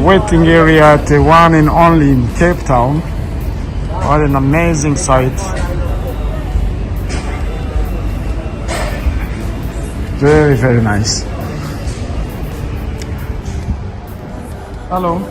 Waiting area at the one and only in Cape Town. What an amazing sight. Very, very nice. Hello.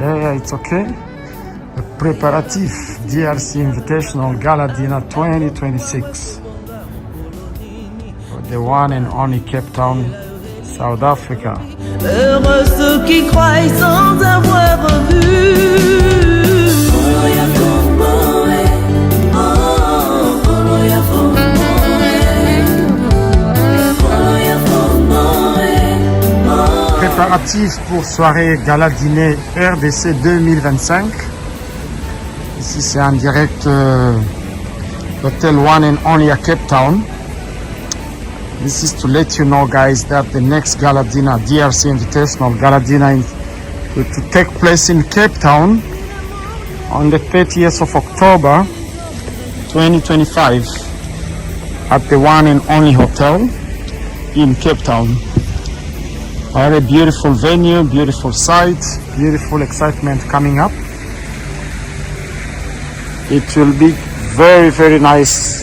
Yeah, it's okay. The preparatif DRC Invitational Gala Dinner 2026. The one and only Cape Town, South Africa. Heureux ceux qui croient sans avoir vu. Préparatifs pour soirée gala dîner RDC 2025. Ici c'est en direct Hotel One and Only at Cape Town. This is to let you know, guys, that the next gala dinner, DRC Invitational Gala Dinner, will to take place in Cape Town on the 30th of October 2025 at the One and Only Hotel in Cape Town. What a beautiful venue, beautiful site, beautiful excitement coming up. It will be very, very nice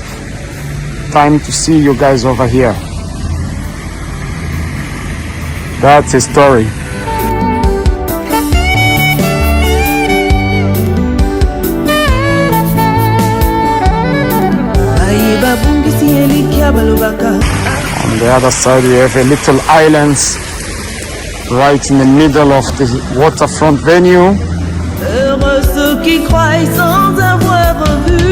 time to see you guys over here. That's a story. On the other side we have a little islands right in the middle of the waterfront venue. Heureux ceux qui croient sans avoir vu.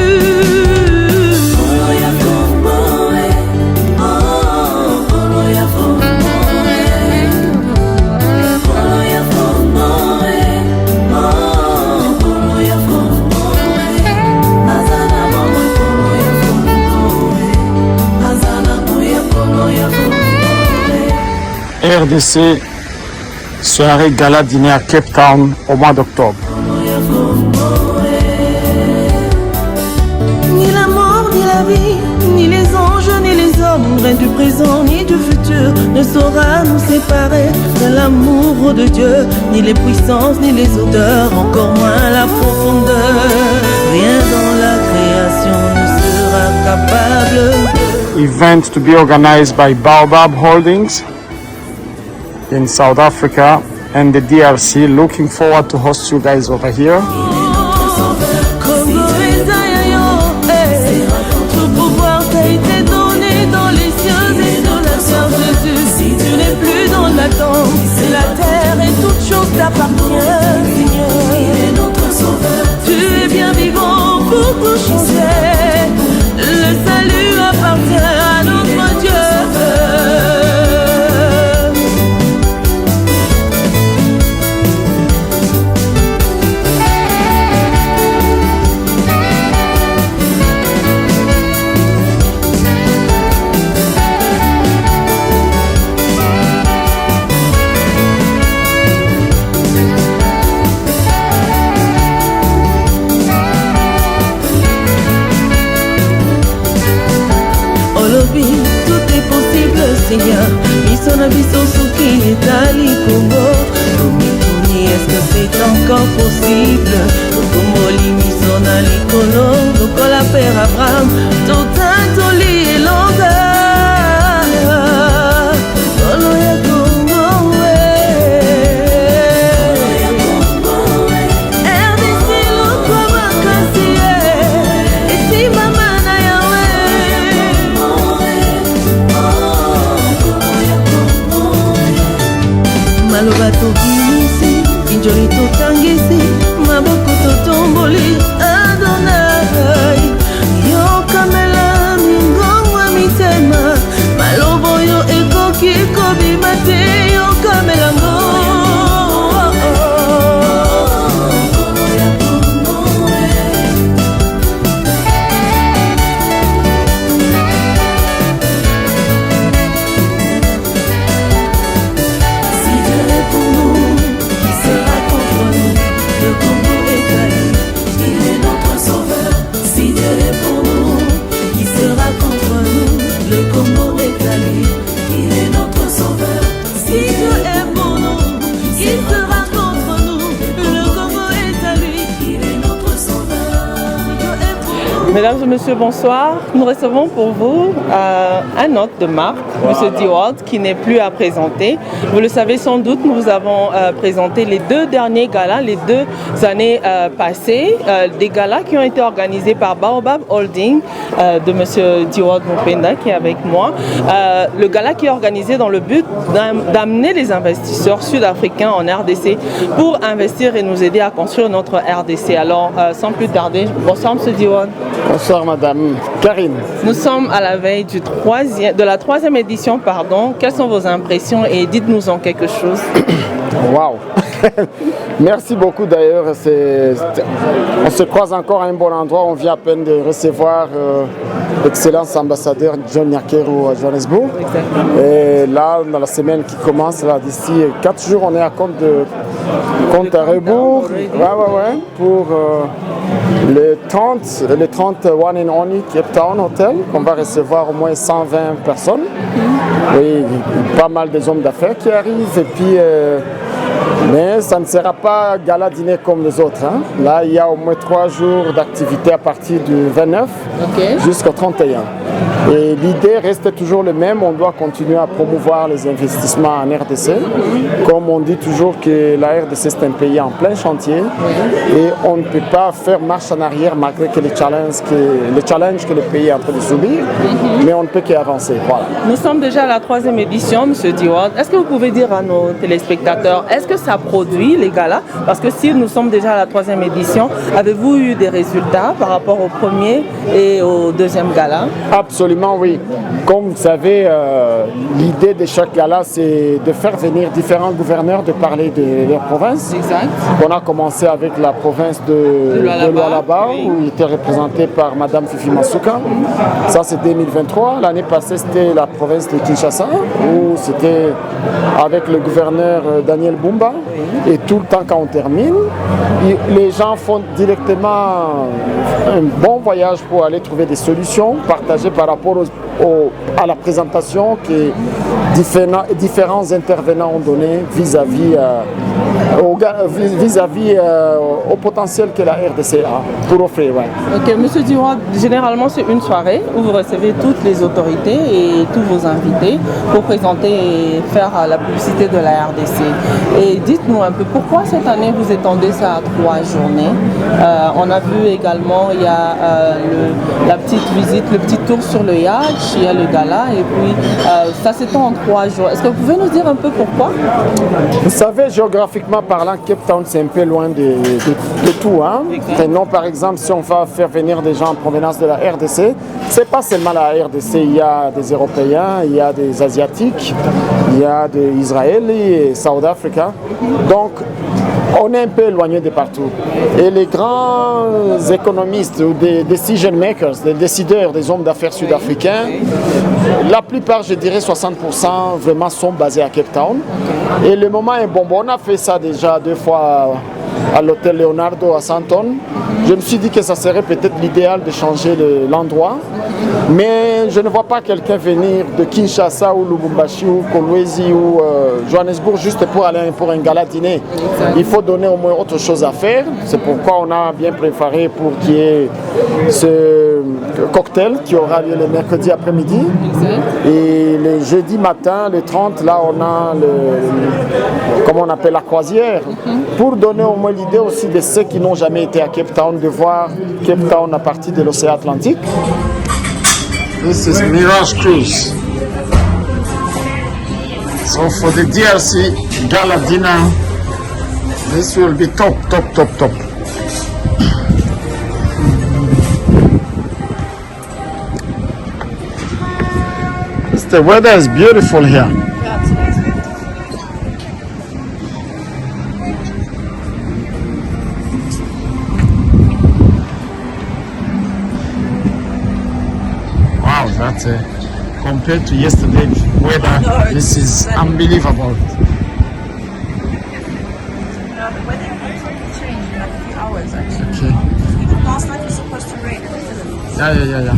RDC, soirée gala dîner à Cape Town au mois d'octobre. Ni la mort, ni la vie, ni les anges, ni les hommes, rien du présent, ni du futur ne saura nous séparer de l'amour de Dieu, ni les puissances, ni les odeurs, encore moins la profondeur. Rien dans la création ne sera capable de... Event to be organized by Baobab Holdings in South Africa and the DRC. Looking forward to host you guys over here. Tout pouvoir t'a été donné dans les cieux et dans la terre, Jésus. Tu n'es plus dans l'attente, la terre et toute chose t'appartient, Seigneur. Tu es bien vivant pour tout changer. Le salut appartient à notre Dieu. encore possible. Tokomboli miso na likolo, lokola père Abraham, totatoli elonga. Kolo ya Congo, RDC lokwa makasi, esi mama na yawe. Maloba tobimisi, kinjoli totangisi, maboko totomboli Adonai. Yokamela mingongwa mitema, maloba oyo ekoki kobima te, yokamela ngo. Mesdames et messieurs, bonsoir. Nous recevons pour vous un hôte de marque, M. Dewald, qui n'est plus à présenter. Vous le savez sans doute, nous vous avons présenté les 2 derniers galas, les 2 années passées, des galas qui ont été organisés par Baobab Holding de M. Dewald Mupenda, qui est avec moi. Le gala qui est organisé dans le but d'amener les investisseurs sud-africains en RDC pour investir et nous aider à construire notre RDC. Alors, sans plus tarder, bonsoir M. Dewald. Bonsoir Madame Karine. Nous sommes à la veille de la 3e édition. Quelles sont vos impressions et dites-nous en quelque chose. Waouh. Merci beaucoup d'ailleurs. On se croise encore à un bon endroit. On vient à peine de recevoir l'excellence ambassadeur John Nyakero à Johannesburg. Exactement. Et là, dans la semaine qui commence, d'ici 4 jours, on est à compte à rebours. Ouais, pour le 30 One and Only Cape Town Hotel, on va recevoir au moins 120 personnes. Oui, pas mal des hommes d'affaires qui arrivent. Et puis, mais ça ne sera pas gala dîner comme les autres. Hein. Là, il y a au moins 3 jours d'activité à partir du 29 jusqu'au 31. Et l'idée reste toujours le même, on doit continuer à promouvoir les investissements en RDC. Comme on dit toujours que la RDC c'est un pays en plein chantier et on ne peut pas faire marche en arrière malgré que les challenges que le pays est en train de subir, mais on ne peut qu'avancer. Voilà. Nous sommes déjà à la 3e édition, M. Dewald. Est-ce que vous pouvez dire à nos téléspectateurs, est-ce que ça produit les galas? Parce que si nous sommes déjà à la 3e édition, avez-vous eu des résultats par rapport au premier et au 2e gala? Absolument oui. Comme vous savez, l'idée de chaque gala, c'est de faire venir différents gouverneurs de parler de leur province. Exact. On a commencé avec la province de Lualaba, oui, où il était représenté par Madame Fifi Masuka. Ça, c'est 2023. L'année passée, c'était la province de Kinshasa, où c'était avec le gouverneur Daniel Bumba. Et tout le temps, quand on termine, les gens font directement un bon voyage pour aller trouver des solutions partagées par rapport à la présentation que différents intervenants ont donné vis-à-vis au potentiel que la RDC a pour offrir. Ouais. Ok, Monsieur Dewald, généralement c'est une soirée où vous recevez toutes les autorités et tous vos invités pour présenter et faire la publicité de la RDC. Et dites-nous un peu pourquoi cette année vous étendez ça à 3 journées. On a vu également, il y a la petite visite, le petit tour sur le yacht, il y a le gala et puis ça s'étend en 3 jours. Est-ce que vous pouvez nous dire un peu pourquoi? Vous savez, géographiquement parlant, Cape Town c'est un peu loin de tout. Hein? Prenons par exemple, si on va faire venir des gens en provenance de la RDC, c'est pas seulement la RDC, il y a des Européens, il y a des Asiatiques, il y a des Israéliens et South Africa. Donc, on est un peu éloigné de partout. Et les grands économistes ou des decision makers, des décideurs, des hommes d'affaires sud-africains, la plupart, je dirais 60% vraiment sont basés à Cape Town. Et le moment est bon. On a fait ça déjà 2 fois à l'hôtel Leonardo à Sandton. Je me suis dit que ça serait peut-être l'idéal de changer l'endroit. Mais je ne vois pas quelqu'un venir de Kinshasa ou Lubumbashi ou Kolwezi ou Johannesburg juste pour aller pour un gala dîner. Il faut donner au moins autre chose à faire. C'est pourquoi on a bien préparé pour qu'il y ait ce cocktail qui aura lieu le mercredi après-midi. Et le jeudi matin, le 30, là on a comment on appelle la croisière. Pour donner au moins l'idée aussi de ceux qui n'ont jamais été à Cape Town, de voir Cape Town à partir de l'océan Atlantique. This is Mirage Cruise. So for the DRC Gala dinner, this will be top. The weather is beautiful here. Wow, that's compared to yesterday's weather, this is unbelievable. The weather has changed in like a few hours actually. Okay. Even last night was supposed to rain in the Philippines. Yeah.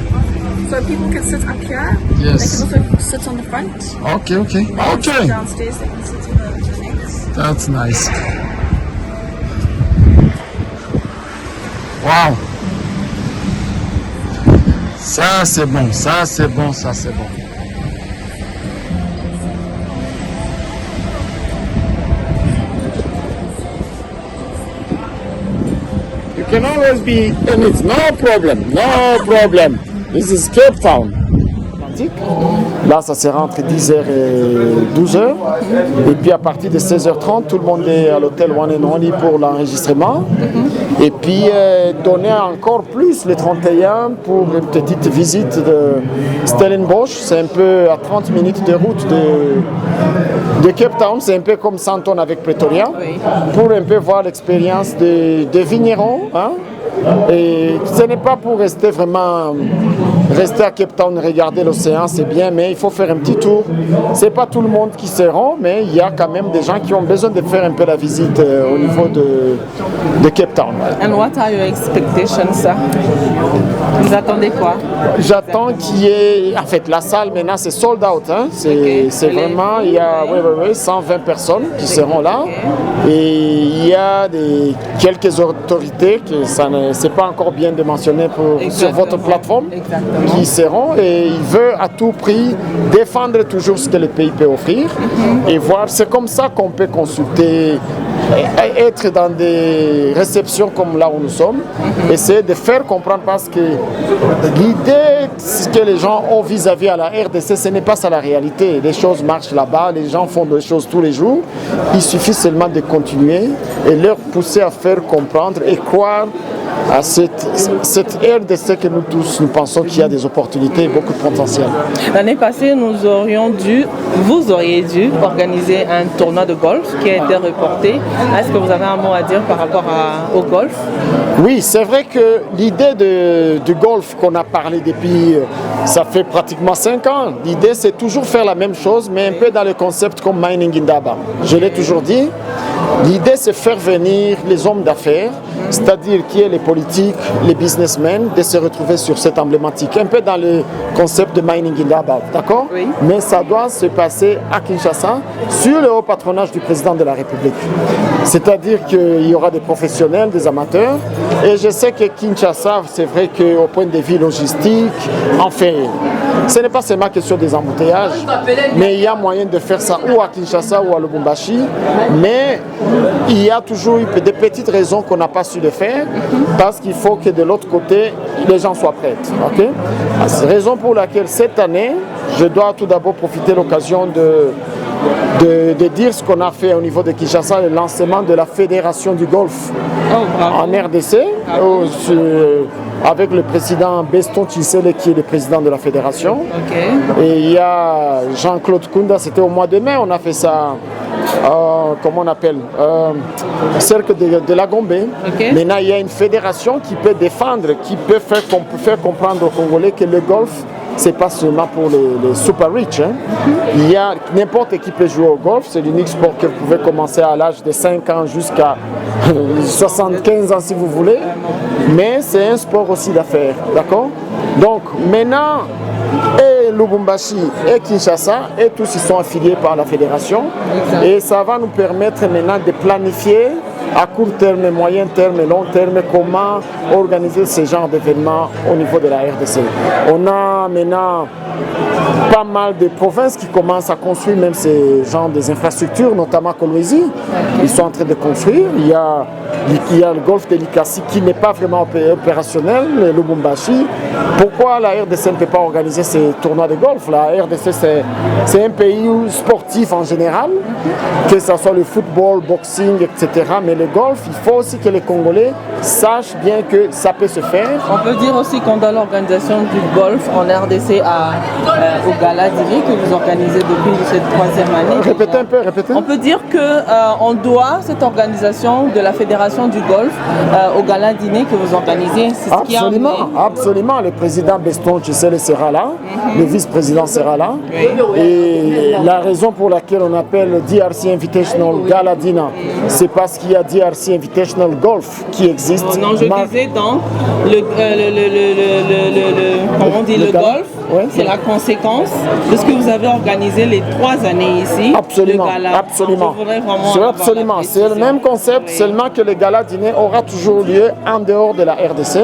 So people can sit up here. Yes. They can also sit on the front. Okay. Downstairs they can sit in the nets. That's nice. Wow. Ça c'est bon. You can always be in it, no problem. This is Cape Town. Là, ça sera entre 10h et 12h. Et puis à partir de 16h30, tout le monde est à l'hôtel One and Only pour l'enregistrement. Et puis donner encore plus le 31 pour une petite visite de Stellenbosch. C'est un peu à 30 minutes de route de Cape Town. C'est un peu comme Santon avec Pretoria. Pour un peu voir l'expérience des vignerons. Hein? Et ce n'est pas pour rester à Cape Town, regarder l'océan, c'est bien, mais il faut faire un petit tour. C'est pas tout le monde qui se rend, mais il y a quand même des gens qui ont besoin de faire un peu la visite au niveau de Cape Town. And what are your expectations, sir? Vous attendez quoi? J'attends qu'il y ait... En fait, la salle maintenant c'est sold out. Hein? C'est vraiment... Il y a 120 personnes qui seront là. Et il y a quelques autorités que ça ne c'est pas encore bien de mentionner sur votre plateforme qui seront et il veut à tout prix défendre toujours ce que le pays peut offrir et voir, c'est comme ça qu'on peut consulter, être dans des réceptions comme là où nous sommes, essayer de faire comprendre parce que l'idée que les gens ont vis-à-vis à la RDC, ce n'est pas ça la réalité. Les choses marchent là-bas, les gens font des choses tous les jours, il suffit seulement de continuer et leur pousser à faire comprendre et croire à cette RDC que nous tous, nous pensons qu'il y a des opportunités et beaucoup de potentiel. L'année passée, vous auriez dû organiser un tournoi de golf qui a été reporté. Est-ce que vous avez un mot à dire par rapport au golf? Oui, c'est vrai que l'idée du golf qu'on a parlé depuis, ça fait pratiquement 5 ans. L'idée, c'est toujours faire la même chose, mais un peu dans le concept comme Mining Indaba. Je l'ai toujours dit. L'idée, c'est faire venir les hommes d'affaires, c'est-à-dire qui est les politiques, les businessmen, de se retrouver sur cette emblématique. Un peu dans le concept de Mining Indaba, d'accord? Oui. Mais ça doit se passer à Kinshasa, sur le haut patronage du président de la République. C'est-à-dire qu'il y aura des professionnels, des amateurs. Et je sais que Kinshasa, c'est vrai qu'au point de vue logistique, enfin, ce n'est pas seulement question des embouteillages, mais il y a moyen de faire ça ou à Kinshasa ou à Lubumbashi. Mais il y a toujours eu des petites raisons qu'on n'a pas su le faire parce qu'il faut que de l'autre côté, les gens soient prêts. Okay? C'est la raison pour laquelle cette année, je dois tout d'abord profiter de l'occasion de dire ce qu'on a fait au niveau de Kinshasa, le lancement de la fédération du golf en RDC, avec le président Beston Tshisele qui est le président de la fédération. Okay. Et il y a Jean-Claude Kounda, c'était au mois de mai, on a fait ça, comment on appelle, cercle de la Gombe. Okay. Maintenant, il y a une fédération qui peut défendre, qui peut faire comprendre aux Congolais que le golf, c'est pas seulement pour les super rich. Hein. Il y a n'importe qui peut jouer au golf. C'est l'unique sport que vous pouvez commencer à l'âge de 5 ans jusqu'à 75 ans si vous voulez. mais c'est un sport aussi d'affaires, d'accord? Donc maintenant, et Lubumbashi et Kinshasa, et tous ils sont affiliés par la fédération. Exact. Et ça va nous permettre maintenant de planifier à court terme, moyen terme et long terme comment organiser ce genre d'événements au niveau de la RDC. On a maintenant pas mal de provinces qui commencent à construire même ces genres des infrastructures, notamment Kolwezi. Ils sont en train de construire. Il y a le golfe de Likasi qui n'est pas vraiment opérationnel, le Lubumbashi. Pourquoi la RDC ne peut pas organiser ces tournois de golf? La RDC, c'est un pays sportif en général, que ce soit le football, boxing, etc. Mais le golf, il faut aussi que les Congolais sachent bien que ça peut se faire. On peut dire aussi qu'on doit l'organisation du golf en RDC au Gala dîner que vous organisez depuis cette 3e année. Répétez un peu, répétez. On peut dire qu'on doit cette organisation de la Fédération du golf au Gala dîner que vous organisez. Absolument, absolument. Le président Beston Tshisele sera là, le vice-président sera là. Et la raison pour laquelle on appelle DRC Invitational Gala Dinner, c'est parce qu'il y a DRC Invitational Golf qui existe. Non, je disais donc, comment on dit, le golf, ouais, c'est la conséquence de ce que vous avez organisé les 3 années ici. Absolument, le gala. absolument. Donc, je voudrais vraiment absolument. C'est le même concept, seulement que le gala dîner aura toujours lieu en dehors de la RDC.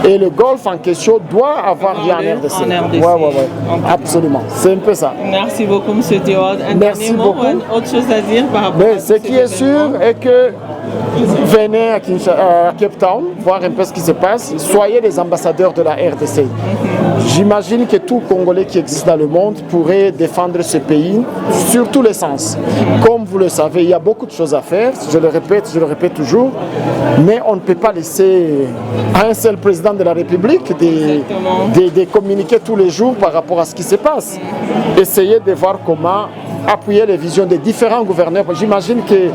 Et le golf en question doit avoir lieu en RDC. Ouais. Absolument. C'est un peu ça. Merci beaucoup, M. Diod. Merci beaucoup. Autre chose à dire par rapport à ce qui est sûr est que venez à Cape Town, voir un peu ce qui se passe. Soyez les ambassadeurs de la RDC. J'imagine que tout Congolais qui existe dans le monde pourrait défendre ce pays sur tous les sens. Comme vous le savez, il y a beaucoup de choses à faire, je le répète toujours, mais on ne peut pas laisser à un seul président de la République de communiquer tous les jours par rapport à ce qui se passe. Essayez de voir comment appuyer les visions des différents gouverneurs. J'imagine que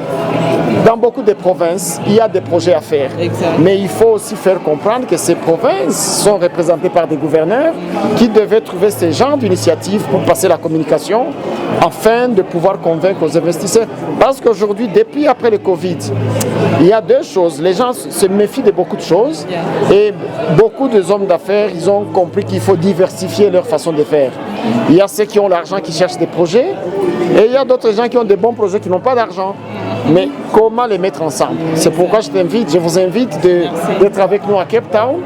dans beaucoup de provinces, il y a des projets à faire. Exact. Mais il faut aussi faire comprendre que ces provinces sont représentées par des gouverneurs qui devaient trouver ce genre d'initiatives pour passer la communication afin de pouvoir convaincre les investisseurs. Parce qu'aujourd'hui, depuis après le Covid, il y a 2 choses. Les gens se méfient de beaucoup de choses et beaucoup de hommes d'affaires, ils ont compris qu'il faut diversifier leur façon de faire. Il y a ceux qui ont l'argent qui cherchent des projets et il y a d'autres gens qui ont des bons projets qui n'ont pas d'argent. Mais comment les mettre ensemble? C'est pourquoi je vous invite d'être avec nous à Cape Town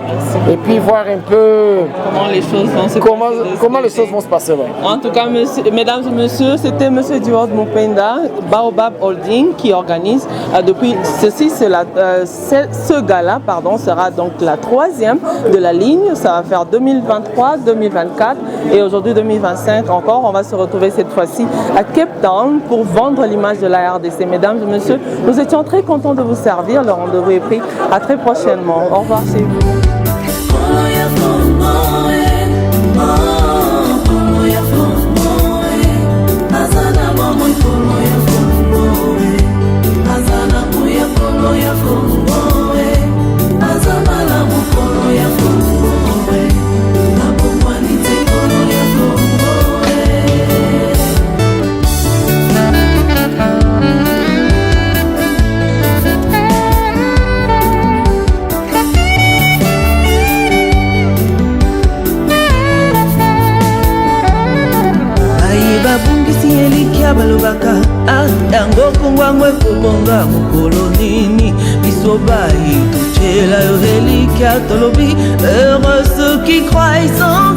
et puis voir un peu comment les choses vont se passer. Les choses vont se passer. Ouais. En tout cas, mesdames et messieurs, c'était M. Diod Mupenda, Baobab Holding, qui organise depuis ce gala sera donc la 3e de la ligne. Ça va faire 2023, 2024 et aujourd'hui 2025 encore. On va se retrouver cette fois-ci à Cape Town pour vendre l'image de la RDC. Mesdames et messieurs, nous étions très contents de vous servir. Le rendez-vous est pris. À très prochainement. Au revoir chez vous. balobaka yango kongwangwe kobonga mokolo nini biso bayi tocela yo relikia tolobi heureux ceux qui croient sans